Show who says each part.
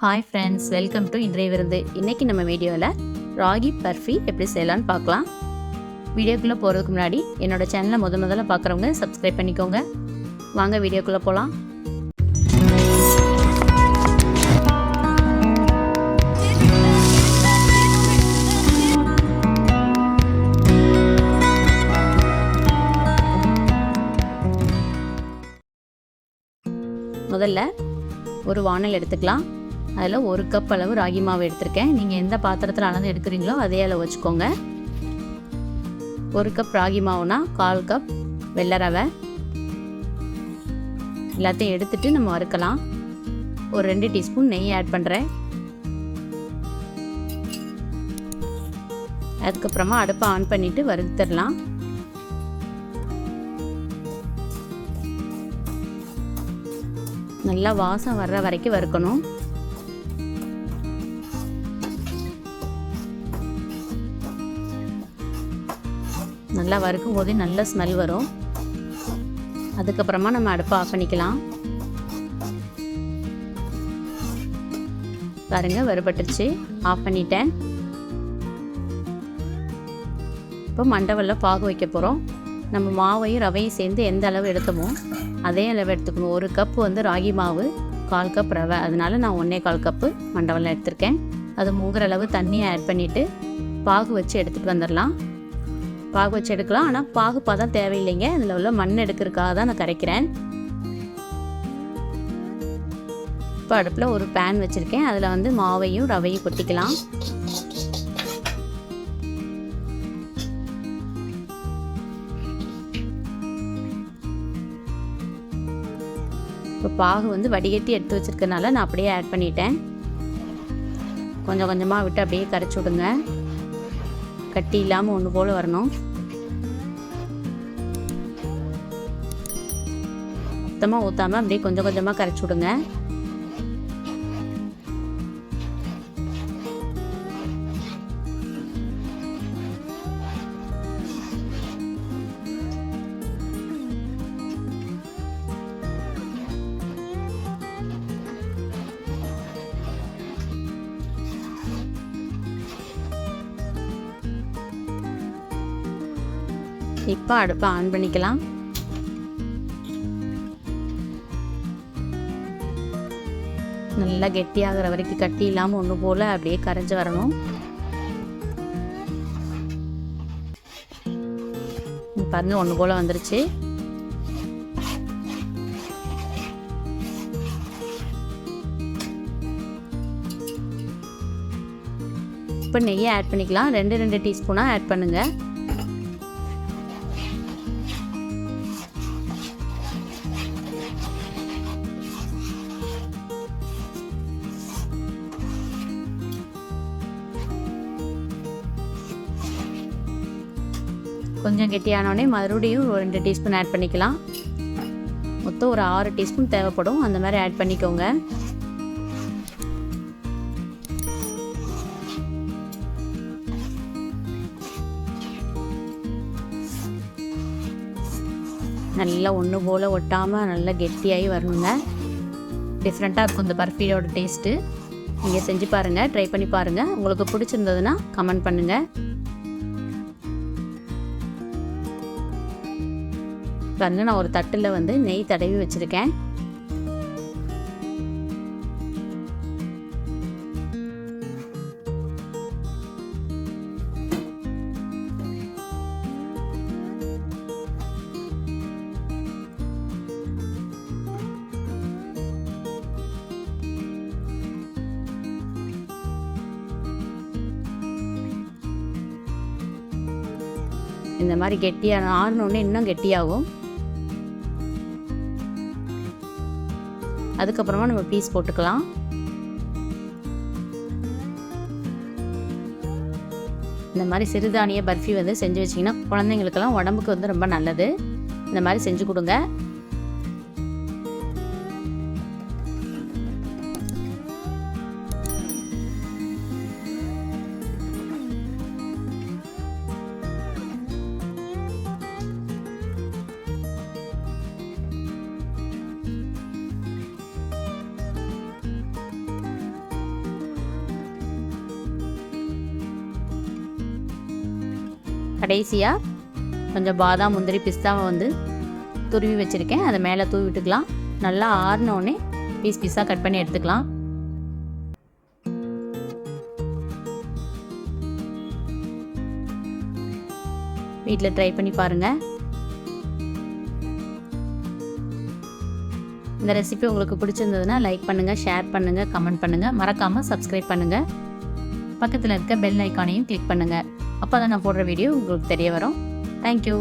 Speaker 1: Hi friends, welcome to இன்றைய விருந்து. இன்றைக்கி நம்ம வீடியோவில் ராகி பர்ஃபி எப்படி செய்யலான்னு பார்க்கலாம். வீடியோக்குள்ளே போகிறதுக்கு முன்னாடி என்னோடய சேனலை முதல்ல பார்க்குறவங்க சப்ஸ்கிரைப் பண்ணிக்கோங்க. வாங்க வீடியோக்குள்ளே போகலாம். முதல்ல ஒரு வானல் எடுத்துக்கலாம். அதில் 1 கப் அளவு ராகி மாவு எடுத்திருக்கேன். நீங்கள் எந்த பாத்திரத்தில் அளந்து எடுக்கிறீங்களோ அதே அளவு வச்சுக்கோங்க. 1 கப் ராகி மாவுனா 1/4 கப் வெள்ளை ரவை. எல்லாத்தையும் எடுத்துட்டு நம்ம வறுக்கலாம். ஒரு 2 டீஸ்பூன் நெய் ஆட் பண்ணுறேன். அதுக்கப்புறமா அடுப்பை ஆன் பண்ணிவிட்டு வறுத்துடலாம். நல்லா வாசம் வர்ற வரைக்கும் வறுக்கணும். நல்லா வறுக்கும் போதே நல்ல ஸ்மெல் வரும். அதுக்கப்புறமா நம்ம அடுப்பை ஆஃப் பண்ணிக்கலாம். பாருங்க, வறுபட்டுருச்சு. ஆஃப் பண்ணிட்டேன். இப்போ மண்டவல்ல பாகு வைக்க போகிறோம். நம்ம மாவையும் ரவையும் சேர்ந்து எந்த அளவு எடுத்தோமோ அதே அளவு எடுத்துக்கணும். 1 கப் ராகி மாவு, 1/4 கப் ரவை. அதனால நான் 1/4 கப்பு மண்டவல்லம் எடுத்திருக்கேன். அது மூங்குற அளவு தண்ணியை ஆட் பண்ணிவிட்டு பாகு வச்சு எடுத்துகிட்டு வந்துடலாம். பாகு வச்சு எடுக்கலாம். ஆனால் பாகு பதம் தேவையில்லைங்க. அதில் உள்ள மண் எடுக்கிறதுக்காக தான் நான் கரைக்கிறேன். இப்போ அடுப்பில் ஒரு பேன் வச்சுருக்கேன். அதில் மாவையும் ரவையும் கொட்டிக்கலாம். இப்போ பாகு வடிகட்டி எடுத்து வச்சுருக்கனால நான் அப்படியே ஆட் பண்ணிட்டேன். கொஞ்சம் கொஞ்சமாக விட்டு அப்படியே கரைச்சி விடுங்க. கட்டி இல்லாமல் ஒன்று போல் வரணும். மொத்தமாக ஊற்றாமல் அப்படியே கொஞ்சம் கொஞ்சமாக கரைச்சி விடுங்க. இப்போ அடுப்பை ஆன் பண்ணிக்கலாம். நல்லா கெட்டியாகிற வரைக்கும் கட்டி இல்லாமல் ஒன்று போல் அப்படியே கரைஞ்சி வரணும். பாருங்க, ஒன்று போல் வந்துருச்சு. இப்போ நெய்யை ஆட் பண்ணிக்கலாம். 2 டீஸ்பூனாக ஆட் பண்ணுங்கள். கொஞ்சம் கெட்டியானோடனே மறுபடியும் ஒரு 2 டீஸ்பூன் ஆட் பண்ணிக்கலாம். மொத்தம் ஒரு 6 டீஸ்பூன் தேவைப்படும். அந்த மாதிரி ஆட் பண்ணிக்கோங்க. நல்லா ஒன்று போல் ஒட்டாமல் நல்லா கெட்டியாகி வரணுங்க. டிஃப்ரெண்ட்டாக இருக்கும் இந்த பர்ஃபியோட டேஸ்ட்டு. நீங்கள் செஞ்சு பாருங்கள், ட்ரை பண்ணி பாருங்கள். உங்களுக்கு பிடிச்சிருந்ததுன்னா கமெண்ட் பண்ணுங்கள். பாருங்க, நான் ஒரு தட்டில் நெய் தடவி வச்சுருக்கேன். இந்த மாதிரி கெட்டியான ஆறினோடனே இன்னும் கெட்டியாகும். அதுக்கப்புறமா நம்ம பீஸ் போட்டுக்கலாம். இந்த மாதிரி சிறுதானிய பர்ஃபி செஞ்சு வச்சிங்கன்னா குழந்தைங்களுக்கெல்லாம் உடம்புக்கு ரொம்ப நல்லது. இந்த மாதிரி செஞ்சு கொடுங்க. கடைசியாக கொஞ்சம் பாதாம் முந்திரி பிஸ்தாவை வந்து துருவி வச்சுருக்கேன், அதை மேலே தூவி விட்டுக்கலாம். நல்லா ஆறினோடனே பீஸ் பீஸாக கட் பண்ணி எடுத்துக்கலாம். வீட்டில் ட்ரை பண்ணி பாருங்கள். இந்த ரெசிபி உங்களுக்கு பிடிச்சிருந்ததுன்னா லைக் பண்ணுங்கள், ஷேர் பண்ணுங்கள், கமெண்ட் பண்ணுங்கள். மறக்காமல் சப்ஸ்கிரைப் பண்ணுங்கள். பக்கத்தில் இருக்க பெல் ஐக்கானையும் கிளிக் பண்ணுங்கள். அப்போ தான் நான் போடுற வீடியோ உங்களுக்கு தெரிய வரும். தேங்க்யூ.